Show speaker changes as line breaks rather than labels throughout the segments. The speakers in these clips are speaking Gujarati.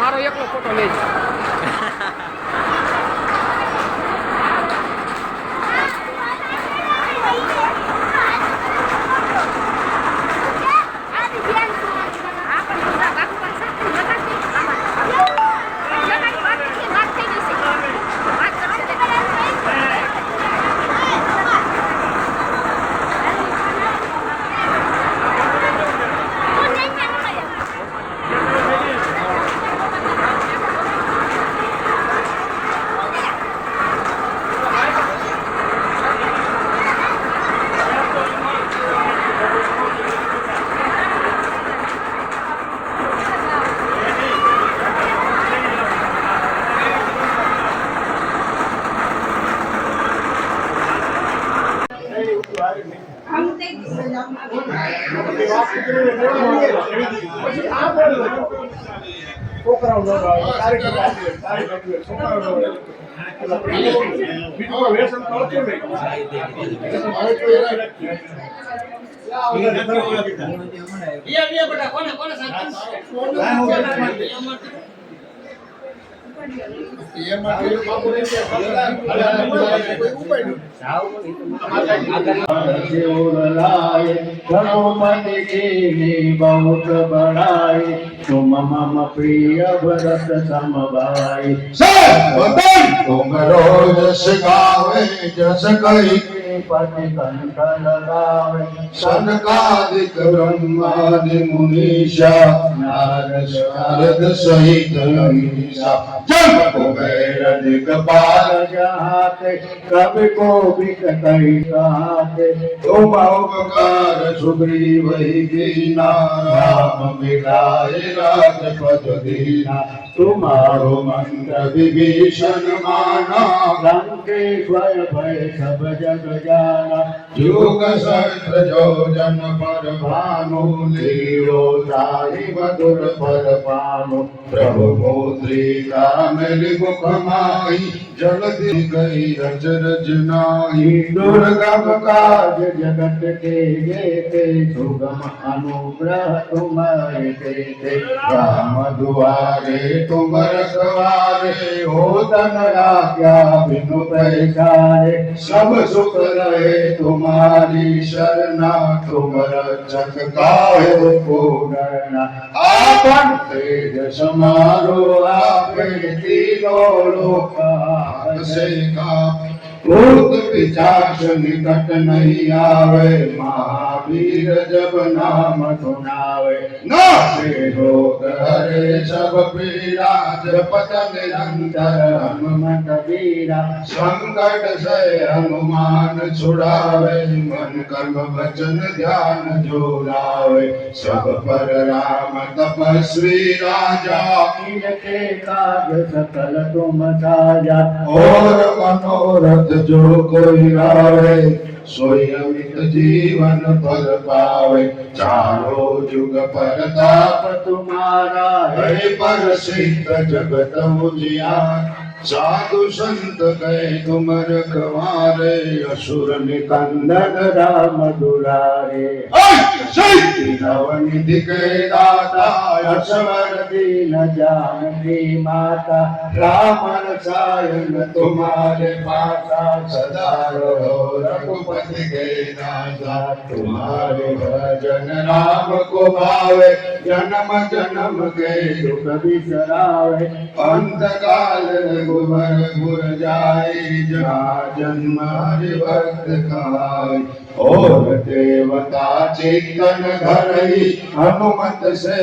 મારો એકલો ફોટો લઈ बहुत बड़ाई तुम मम प्रिय भरत समभाई
तुम रोज जस गावे जस कही
पति कंठ लगावे
सनकादिक ब्रह्मादि मुनीषा नारद सहित अहिंसा जब कुबेर दिगपाल
जहाते कवि को भी कही कहाते
तुम उपकार सुग्रीव दीना राम मिलाए राजपद दीना
तुम्हारो
मंत्र विभीषण माना
लंकेश्वर भय सब जग जाना
युग सहस्र जो जन पर भानु लीलो ताहि मधुर पर पानु प्रभु मुद्रिका मेरि मुख माहि जल्दी गई रज रज नाहि दुर्गम काज
जगत के जेते सुगम अनुग्रह तुम्हारे देते
राम दुआरे तुम रखवारे
हो तन आज्ञा बिनु पैसारे
सब सुख रहे तुम्हारी शरणा तुम रक्षक काहे को डरना आपन तेज समारो आपे तीनों लोक से कापे भूत पिशाच निकट नहीं आवे महावीर जब नाम सुनावे नासे रोग हरे सब पीड़ा जपत निरंतर हनुमत वीरा संकट से हनुमान छुड़ावे मन कर्म वचन ध्यान जो लावे सब पर राम तपस्वी राजा
इनके काज सकल तुम साजा
और मनोरथ जो कोई लावे सोई अमित जीवन पर पावे चारों जुग परताप
तुम्हारा
है पर सिद्ध जगत उजियार साधु संत गए तुम रखवारे असुर निकंदन
राम दुलारे
नवनिधि के दाता
असवर दीन जानकी माता
राम रसायन तुम्हारे पासा सदा रहो रघुपति के दाता तुम्हारे भजन राम को भावे जन्म जन्म के
दुख बिसरावे
अंतकाल रघुवर पुर जाए जहाँ जन्म हरि भक्त खाए और देवता चित्तन धरई हनुमत से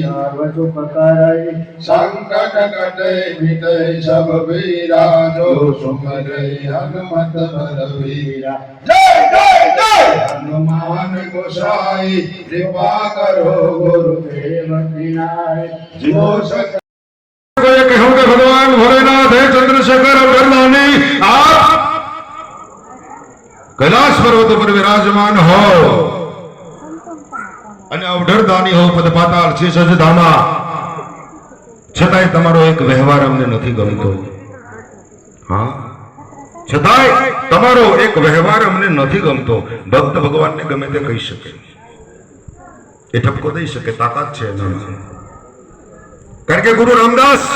सर्व सुख करई
संकट कटे मिटे सब वीरा जो सुमरे हनुमत बलवीरा जय जय जय हनुमान गोसाई कृपा करो गुरुदेव विनाय जो सक
कहूं कि भगवान भोलेनाथ है चंद्रशेखर अवधरदानी आप कैलाश पर्वत पर विराजमान हो અને અવઢરદાની હો પદ પાતાળ છે સજધામા છતાંય તમારો એક વ્યવહાર અમને નથી ગમતો હા છતાંય તમારો એક વ્યવહાર અમને નથી ગમતો ભક્ત ભગવાનને ગમે તે કહી શકે એ ઠપકો દઈ શકે તાકાત છે એનામાં કારણ કે ગુરુ રામદાસ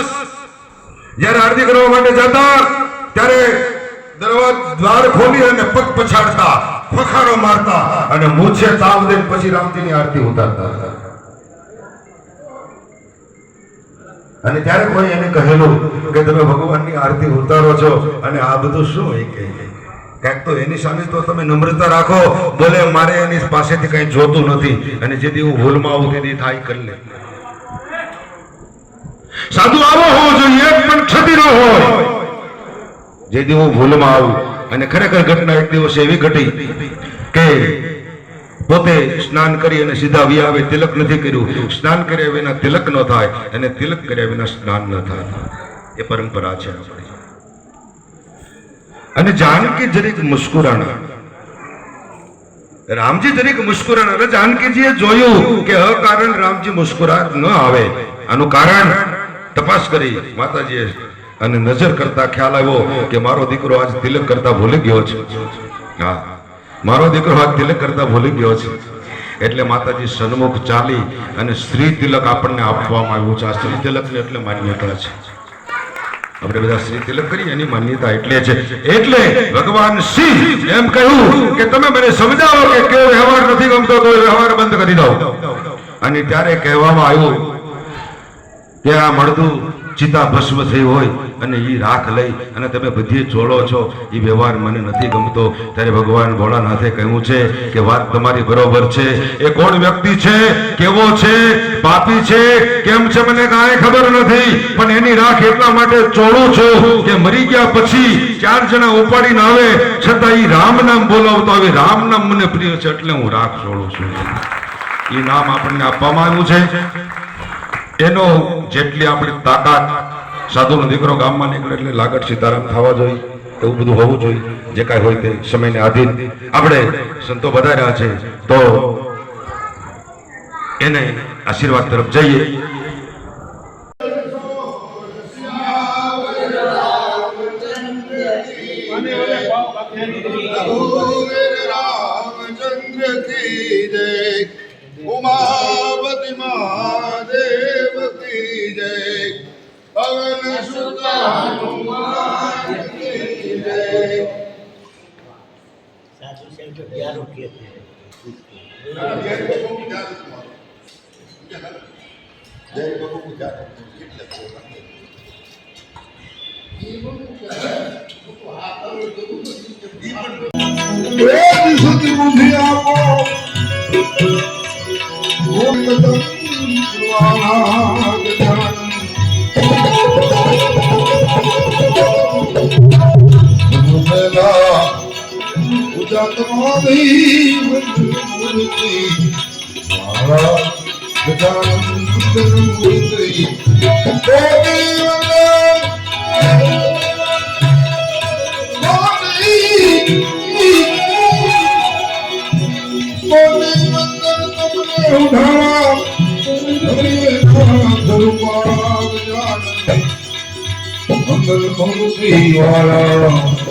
જ્યારે આરતી કરવા માટે જતા ત્યારે દ્વાર ખોલી અને પગ પછાડતા ફખારો મારતા અને મૂછે તાવ દઈને પછી રામજીની આરતી ઉતારતા હતા અને ત્યારે કોઈ એને કહેલું કે તમે ભગવાનની આરતી ઉતારો છો અને આ બધું શું હોય કે કાંઈક તો એની સામે તો તમે નમ્રતા રાખો બોલે મારે એની પાસેથી કંઈ જોતું નથી અને જેથી હું ભૂલમાં આવું તેથી થાય કરી લે સાધુ આવો હોવો જોઈએ પણ ક્ષતિ ન હોય જેથી હું ભૂલમાં આવું અને ખરેખર ઘટના એક દિવસ એવી ઘટી કે પોતે સ્નાન કરી અને સીધા વી આવે તિલક નથી કર્યું સ્નાન કર્યા વિના તિલક ન થાય અને તિલક કર્યા વિના સ્નાન ન થાય એ પરંપરા છે આપણી અને જાનકી જરીક મુસ્કુરાણા રામજી જરીક મુસ્કુરાણા એટલે જાનકીજીએ જોયું કે અકારણ રામજી મુસ્કુરાત ન આવે આનું કારણ તપાસ કરી માતાજીએ અને નજર કરતા ખ્યાલ આવ્યો કે મારો દીકરો આજ તિલક કરતા ભૂલી ગયો છે હા મારો દીકરો આજ તિલક કરતા ભૂલી ગયો છે એટલે માતાજી સન્મુખ ચાલી અને શ્રી તિલક આપણને આપવામાં આવ્યું છે આ શ્રી તિલકની એટલે માન્યતા છે આપણે બધા શ્રી તિલક કરીએ એની માન્યતા એટલે છે એટલે ભગવાન શિવ એમ કહ્યું કે તમે મને સમજાવો કે કેવો વ્યવહાર નથી ગમતો તો વ્યવહાર બંધ કરી દો અને ત્યારે કહેવામાં આવ્યું કે આ મળતું ચિતા ભસ્મ થઈ હોય અને એ રાખ લઈ અને તમે બધી ચોળો છો એ વ્યવહાર મને નથી ગમતો ત્યારે ભગવાન ભોળાનાથે કહ્યું છે કે વાત તમારી બરોબર છે એ કોણ વ્યક્તિ છે કેવો છે પાપી છે કેમ છે મને કાંઈ ખબર નથી પણ એની રાખ એટલા માટે ચોળું છું કે મરી ગયા પછી 4 જણા ઉપાડીને આવે છતાં એ રામ નામ બોલાવતો આવે રામ નામ મને પ્રિય છે એટલે હું રાખ ચોળું છું એ નામ આપણને આપવામાં આવ્યું છે એનો જેટલી આપણી તાકાત સાધુનો દીકરો ગામમાં નીકળે એટલે લાગત સીતારામ થવા જોઈએ એવું બધું હોવું જોઈએ જે કાંઈ હોય તે સમયને આધીન આપણે સંતો વધાર્યા છે તો એને આશીર્વાદ તરફ જઈએ
रामचंद्र की जय उमापति महादेव की जय पवन सुत हनुमान की जय
साधु से जो प्यार किए थे
जय बाबू पूजा सुधी बुद्धि आपो मंगल मूर्ति वाला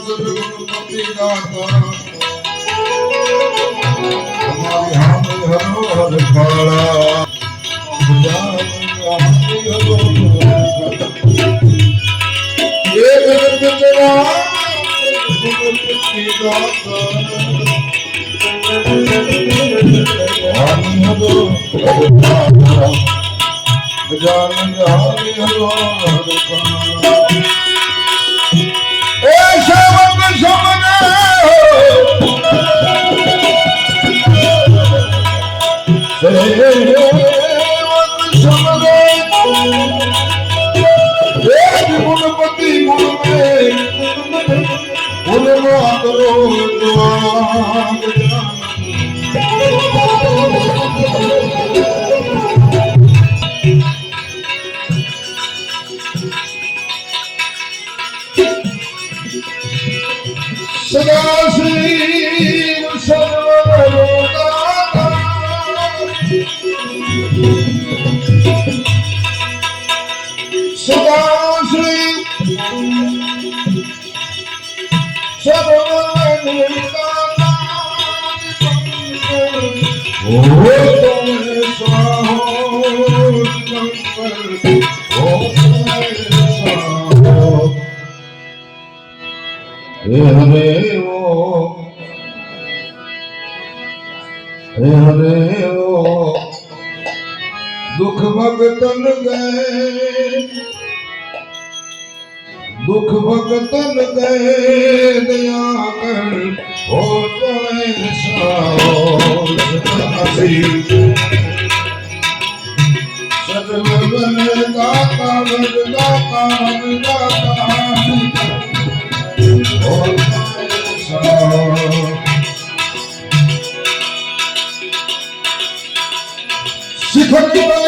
ગણપતિ દાતા અમારી હામે હરો હર ફાળા સદા શ્રી સર્વલોકા સદા શ્રી સર્વલોકા ઓ તમે સ્વાહો ઓ તમે સ્વાહો હે હરે ઓ દુઃખ ભગતન ગए દયા કર હો તોય સર્વન દાતા શિખર